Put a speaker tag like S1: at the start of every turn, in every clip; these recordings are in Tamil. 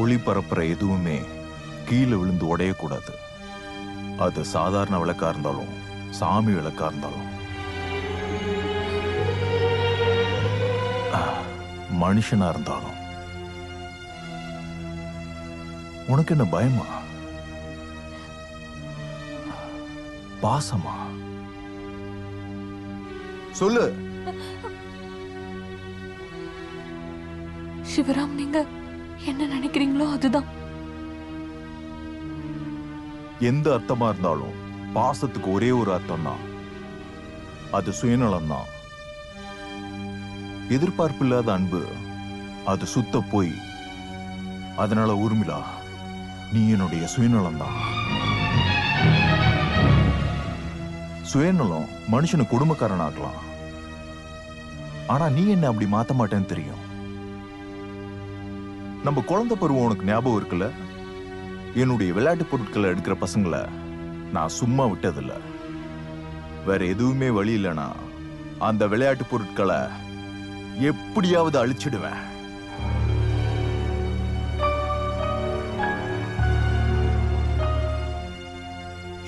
S1: ஒளி பரப்புற எதுவுமே கீழே விழுந்து உடையக்கூடாது. அது சாதாரண விளக்கா இருந்தாலும் சாமி விளக்கா இருந்தாலும் மனுஷனா இருந்தாலும். உனக்கு என்ன பயமா, பாசமா? சொல்லு.
S2: சிவராம், நீங்க என்ன நினைக்கிறீங்களோ அதுதான்.
S1: எந்த அர்த்தமா இருந்தாலும் பாசத்துக்கு ஒரே ஒரு அர்த்தம் தான், அது சுயநலம் தான். எதிர்பார்ப்பு இல்லாத அன்பு அது சுத்த போய். அதனால ஊர்மிளா, நீ என்னுடைய சுயநலம் தான். சுயநலம் மனுஷனை குடும்பக்காரன் ஆக்கலாம், ஆனா நீ என்ன அப்படி மாத்த மாட்டேன்னு தெரியும். நம்ம குழந்தை பருவம் உனக்கு ஞாபகம் இருக்குல்ல? என்னுடைய விளையாட்டு பொருட்களை எடுக்கிற பசங்களை நான் சும்மா விட்டதில்ல. வேற எதுவுமே வழி இல்லைனா அந்த விளையாட்டு பொருட்களை எப்படியாவது அழிச்சிடுவேன்.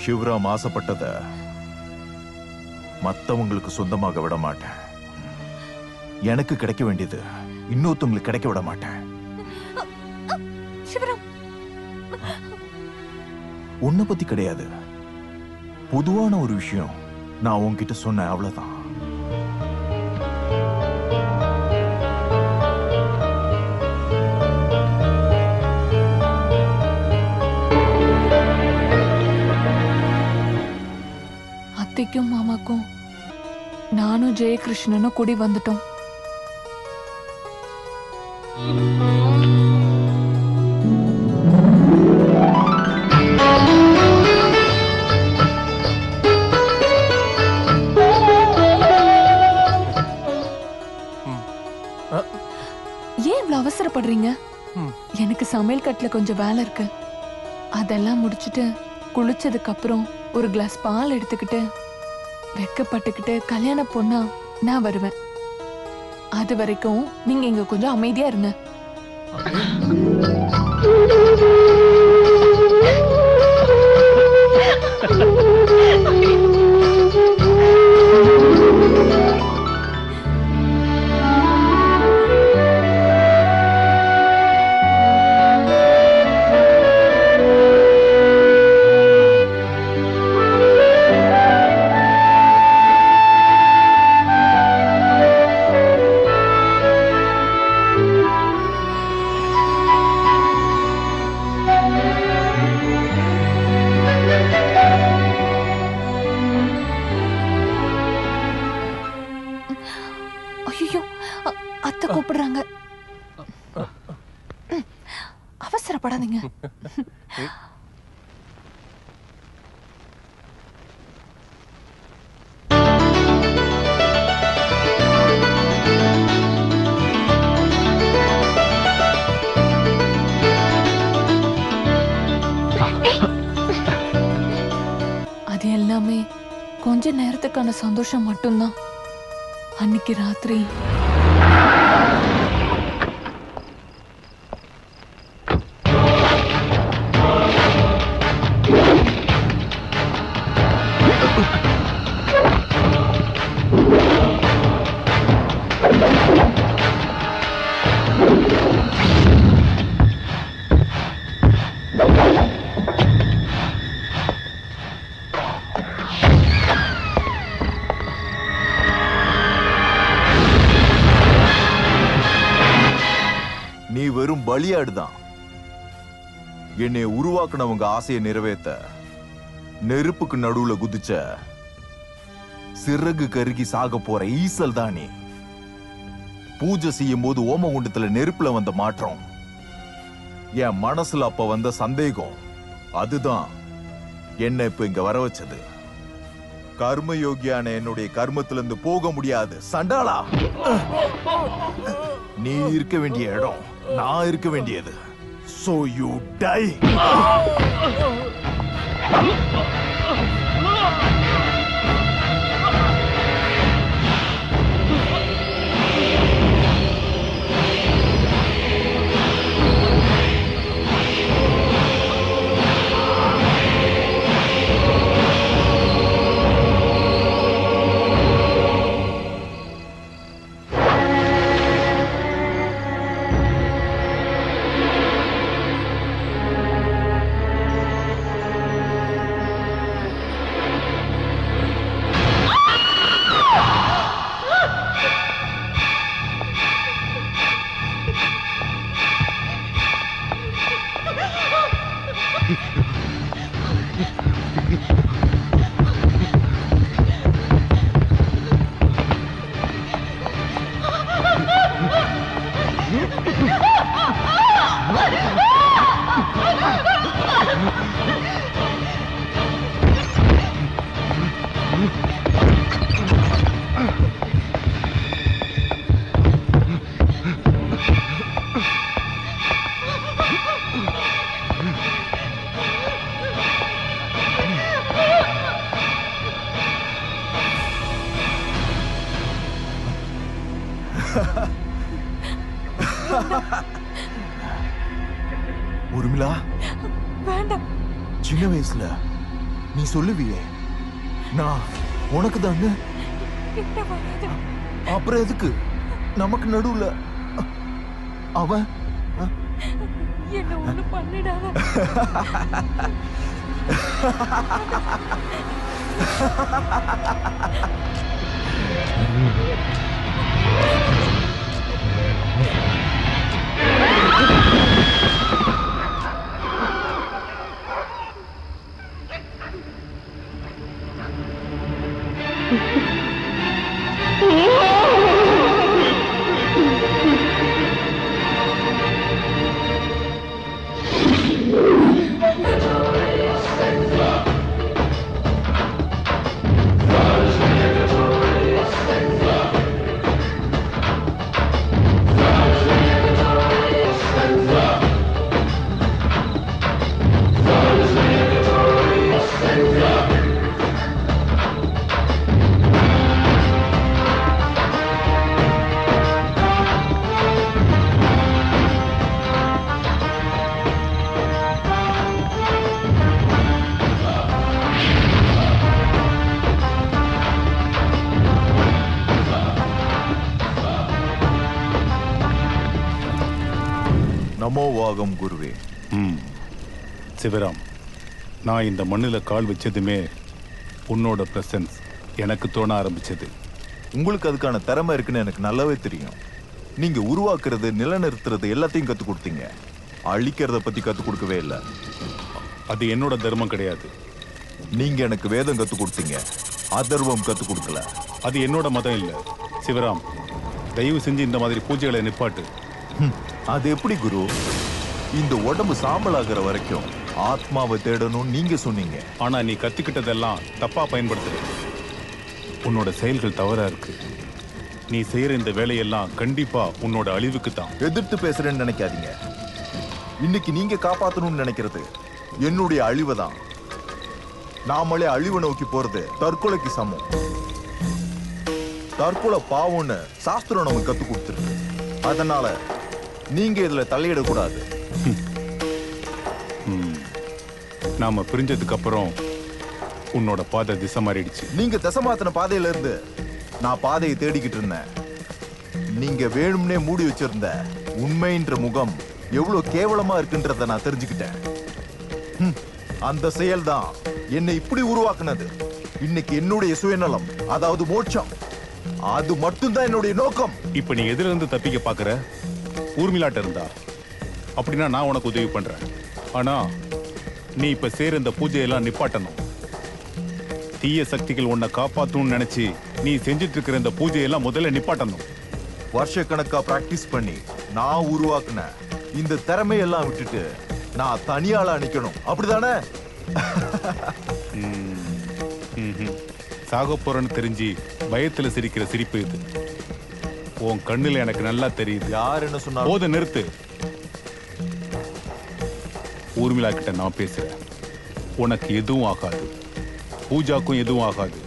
S1: சிவராம் ஆசைப்பட்டத மத்தவங்களுக்கு சொந்தமாக விட மாட்டேன். எனக்கு கிடைக்க வேண்டியது இன்னொருத்தவங்களுக்கு கிடைக்க விட மாட்டேன். உன்னை பத்தி கிடையாது, பொதுவான ஒரு விஷயம் நான் உன்கிட்ட சொன்னேன், அவ்வளவுதான்.
S2: அத்தைக்கும் மாமாக்கும் நானும் ஜெயகிருஷ்ணனும் கூடி வந்துட்டோம். ஏன் இவ்வளவு அவசரப்படுறீங்க? எனக்கு சமையல் கட்டுல கொஞ்சம் வேலை இருக்கு. அதெல்லாம் முடிச்சிட்டு குளிச்சதுக்கு அப்புறம் ஒரு கிளாஸ் பால் எடுத்துக்கிட்டு வெக்கப்பட்டுக்கிட்டு கல்யாண பொண்ணா நான் வருவேன். அது வரைக்கும் நீங்க இங்க கொஞ்சம் அமைதியா இருங்க. அத்தை கூப்பிடுறாங்க, அவசரப்படாதீங்க. அது எல்லாமே கொஞ்ச நேரத்துக்கான சந்தோஷம் மட்டும்தான். அன்னைக்கு ராத்திரி
S1: நீ வெறும் பலியாடுதான். என்னை உருவாக்குனவங்க ஆசையை நிறைவேற்ற நெருப்புக்கு நடுவுல குதிச்ச சிறகு கருகி சாக போற ஈசல் தான் நீ. பூஜை செய்யும் போது ஓமகுண்டத்துல நெருப்புல வந்த மாற்றம், என் மனசுல அப்ப வந்த சந்தேகம், அதுதான் என்ன இப்ப இங்க வர வச்சது. கர்மயோகியான என்னுடைய கர்மத்துல இருந்து போக முடியாது சண்டாளா. நீ இருக்க வேண்டிய இடம் நான் இருக்க வேண்டியது. So you die. ஊர்மிளா,
S2: வேண்டாம்.
S1: சின்ன வயசுல நீ சொல்லுவியே நான் உனக்கு தாங்க. அப்புறம் எதுக்கு நமக்கு நடுவுல அவன்?
S2: என்ன ஒண்ணு பண்ணிடாத.
S1: நமோவாகம் குருவே.
S3: சிவராம், நான் இந்த மண்ணில் கால் வச்சதுமே உன்னோட பிரசன்ஸ் எனக்கு தோண ஆரம்பிச்சது.
S1: உங்களுக்கு அதுக்கான திறமை இருக்குன்னு எனக்கு நல்லாவே தெரியும். நீங்க உருவாக்குறது, நிலநிறுத்துறது எல்லாத்தையும் கத்து கொடுத்தீங்க. அழிக்கிறத பத்தி கத்து கொடுக்கவே இல்லை.
S3: அது என்னோட தர்மம் கிடையாது.
S1: நீங்க எனக்கு வேதம் கத்து கொடுத்தீங்க, அதர்வம் கத்து கொடுக்கல.
S3: அது என்னோட மதம் இல்லை. சிவராம், தயவு செஞ்சு இந்த மாதிரி பூஜைகளை நிப்பாட்டு.
S1: அது எப்படி குரு? இந்த உடம்பு சாம்பலாகிற வரைக்கும் ஆத்மாவை தேடணும் நீங்க சொன்னீங்க.
S3: ஆனா நீ கத்துக்கிட்டதெல்லாம் தப்பா பயன்படுத்துற. உன்னோட செயல்கள் தவறா இருக்கு. நீ செய்யற இந்த வேலையெல்லாம் கண்டிப்பா உன்னோட அழிவுக்கு தான்.
S1: எதிர்த்து பேசுறேன்னு நினைக்காதீங்க. இன்னைக்கு நீங்க காப்பாத்தணும்னு நினைக்கிறது என்னுடைய அழிவை தான். நாமளே அழிவை நோக்கி போறது தற்கொலைக்கு சமம். தற்கொலை பாவம்னு சாஸ்திரம் நமக்கு கத்து கொடுத்துருக்கு. அதனால நீங்க இதுல தலையிடக்கூடாது.
S3: நாம பிரிஞ்சதுக்கு அப்புறம் உன்னோட பாதை திசை மாறிடுச்சு.
S1: நீங்க திசை மாத்தின பாதையில இருந்து நான் பாதையை தேடிக்கிட்டு இருந்தேன். நீங்க வேணும்னே மூடி வச்சிருந்த உண்மைன்ற முகம் எவ்வளவு கேவலமா இருக்குன்றத நான் தெரிஞ்சுக்கிட்டேன். அந்த செயல் தான் என்னை இப்படி உருவாக்குனது. இன்னைக்கு என்னுடைய சுயநலம், அதாவது மோட்சம், அது மட்டும்தான் என்னுடைய நோக்கம்.
S3: இப்ப நீ எதிர இருந்து தப்பிக்க பாக்குற? ஊர்மிளாட்ட இருந்தா அப்படின்னா நான் உனக்கு உதவி பண்றேன். ஆனா நீ இப்ப சேர இந்த பூஜையெல்லாம் நிப்பாட்டணும். தீய சக்திகள் உன்னை காப்பாத்தணும்னு நினைச்சு நீ செஞ்சுட்டு இருக்கிற இந்த பூஜையெல்லாம் முதல்ல நிப்பாட்டணும்.
S1: வருஷக்கணக்கா பிராக்டிஸ் பண்ணி நான் உருவாக்குன இந்த திறமையெல்லாம் விட்டுட்டு நான் தனியாளா நிக்கணும், அப்படிதானே?
S3: சாக போறேன்னு தெரிஞ்சு பயத்துல சிரிக்கிற சிரிப்பு இது. உன் கண்ணுல எனக்கு நல்லா தெரியுது.
S1: யார் என்ன சொன்னா?
S3: போத நிறுத்து. ஊர்மிளா கிட்ட நான் பேசுறேன். உனக்கு எதுவும் ஆகாது, பூஜாக்கும் எதுவும் ஆகாது.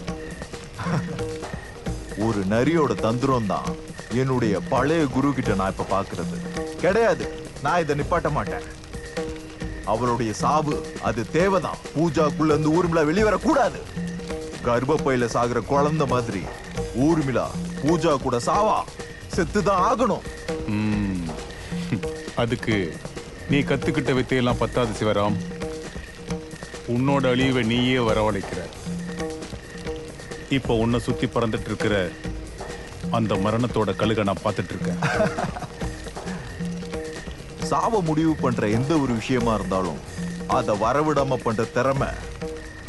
S1: ஒரு நரியோட தந்திரம் தான் என்னுடைய பழைய குரு கிட்ட நான் இப்ப பாக்குறது கிடையாது. நான் இதை நிப்பாட்ட மாட்டேன். அவருடைய சாவு அது தேவைதான். பூஜாக்குள்ள இருந்து ஊர்மிளா வெளிவரக்கூடாது. கர்ப்பப்பையில சாகுற குழந்தை மாதிரி ஊர்மிளா பூஜா கூட சாவா செத்துதான் ஆகணும்.
S3: அதுக்கு நீ கத்துக்கிட்ட வித்தையெல்லாம் பத்தாது சிவராம். உன்னோட அழிவை நீயே வரவழைக்கிற. இப்ப உன்னை சுத்தி பறந்துட்டு இருக்கிற அந்த மரணத்தோட கழுக நான் பார்த்துட்டு இருக்கேன்.
S1: சாவ முடிவு பண்ற எந்த ஒரு விஷயமா இருந்தாலும் அத வரவிடாம பண்ற திறமை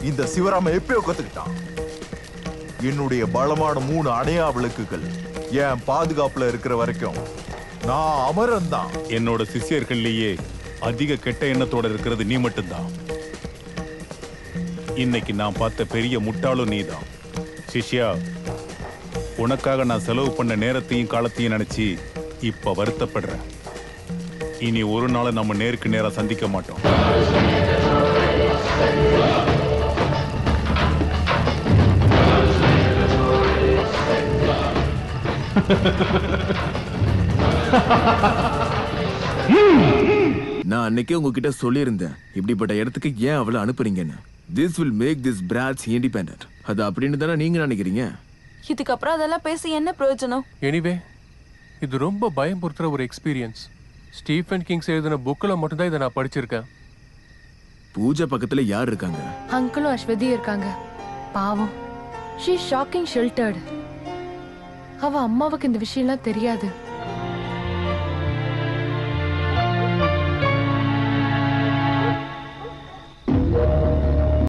S1: இந்த சிவராம எப்பயோ கத்துக்கிட்டான். என்னுடைய பலமான 3 அணையா விளக்குகள் என் பாதுகாப்புல இருக்கிற வரைக்கும் நான் அமரன் தான்.
S3: என்னோட சிஷ்யர்கள்லயே அதிக கெட்ட எண்ணத்தோட இருக்கிறது நீ மட்டும்தான். இன்னைக்கு நான் பார்த்த பெரிய முட்டாளும் நீதான். சிஷ்யா, உனக்காக நான் செலவு பண்ண நேரத்தையும் காலத்தையும் நினைச்சு இப்ப வருத்தப்படுறேன். இனி ஒரு நாள் நம்ம நேருக்கு நேரா சந்திக்க மாட்டோம்.
S4: நான் அன்னைக்கே உங்ககிட்ட சொல்லியிருந்தேன் இப்படிப்பட்ட இடத்துக்கு ஏன் அவளை அனுப்புறீங்கன்னு. This will make this brats independent. அது அப்படின்னு தானே நீங்க நினைக்கிறீங்க?
S5: இதுக்கப்புறம் அதெல்லாம் பேசி என்ன பிரயோஜனம்?
S6: எனிவே, இது ரொம்ப பயம்புறுத்துற ஒரு எக்ஸ்பீரியன்ஸ். ஸ்டீஃபன் கிங்ஸ் எழுதின புக்கில் மட்டும்தான் இதை நான் படிச்சிருக்கேன்.
S4: பூஜை பக்கத்துல யார் இருக்காங்க?
S7: அங்கிளும் அஸ்வதி இருக்காங்க. பாவம், ஷீ ஷாக்கிங் ஷெல்டர்டு. அவ அம்மாவுக்கு இந்த விஷயம்லாம் தெரியாது.